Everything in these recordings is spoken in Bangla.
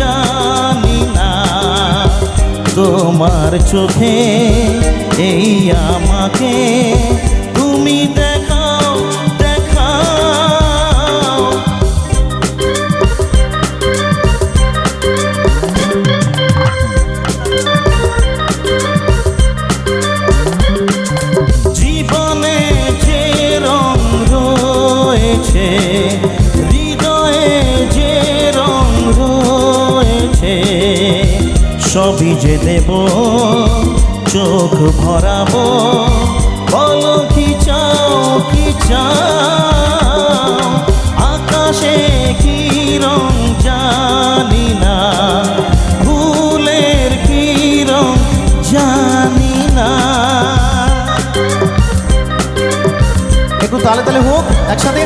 জানি না। তোমার চোখে এই আমাকে তুমি দেখাও দেখাও। জীবনে যে রং রয়েছে, হৃদয়ে যে রং রয়েছে, সবই যে দেব, চোখ ভরাবো। বলো কি চাও কি চাও, আকাশে কি রং জানি না, ফুলের কি রং জানি না। একটু তালে তালে হোক একসাথে।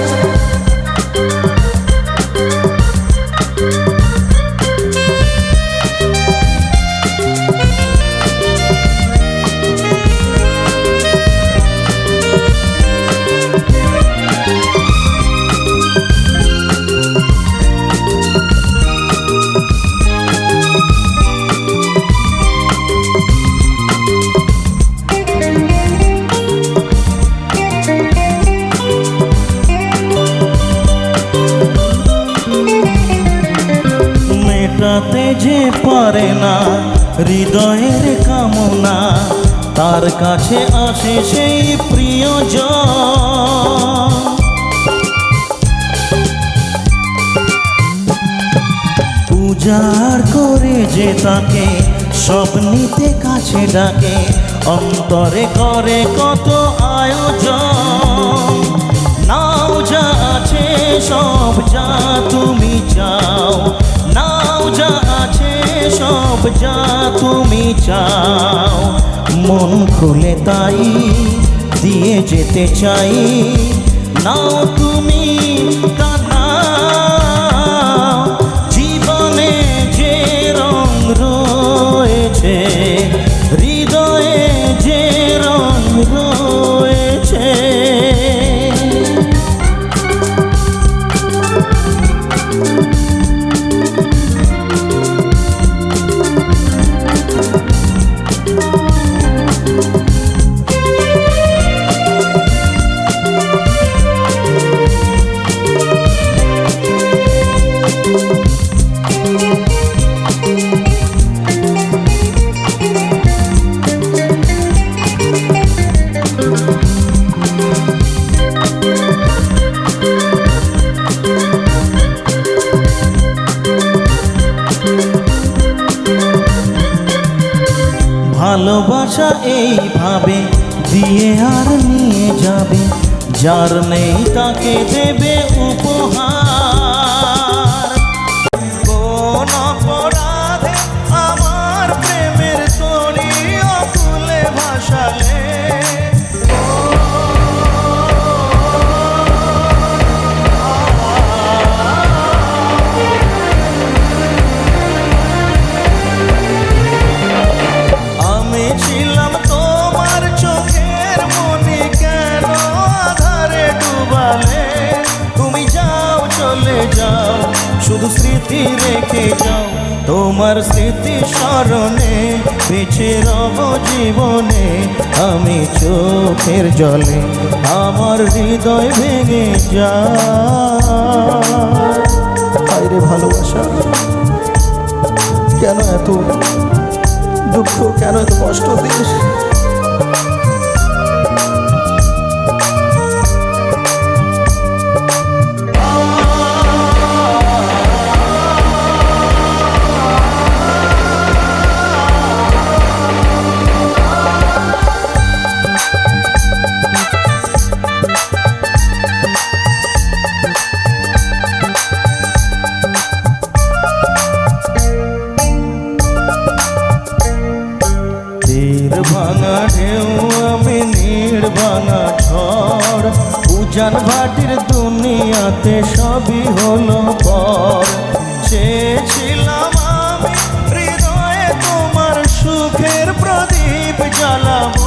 মেটাতে যে পারে না হৃদয়ের কামনা, তার কাছে আসে সেই প্রিয়জন। উজাড় করে যে তাকে স্বপ্নিতে কাছে ডাকে, অন্তরে করে কত আয়োজন। নাও যা আছে সব যা তুমি চাও, নাও যা আছে সব যা তুমি চাও। মন খুলে তাই দিয়ে যেতে চাই, নাও তুমি কাঁদাও। জীবনে যে রং রয়েছে, হৃদয়ে যে রং রয়েছে, ভালোবাসা এইভাবে দিয়ে আর নিয়ে যাবে, যার নেই তাকে দেবে উপহার। কোন অপরাধে আমার প্রেমের তরি অকুলে ভাসালে, ছিলাম তোমার চোখের মনি, কেন আধারে ডুবালে? তুমি যাও চলে যাও, শুধু স্মৃতি রেখে যাও। তোমার স্মৃতি স্মরণে বেঁচে রব জীবনে আমি চোখের জলে, আমার হৃদয় ভেঙে যায়। আরে ভালোবাসা কেন এত দুঃখ, কেন এত কষ্ট দিস? ভাঙা ঢেউ আমি নীড় ভাঙা ঝড়, উজান ভাটির দুনিয়াতে সবই হলো পর। চেয়েছিলাম আমি হৃদয়ে তোমার সুখের প্রদীপ জ্বালাবো,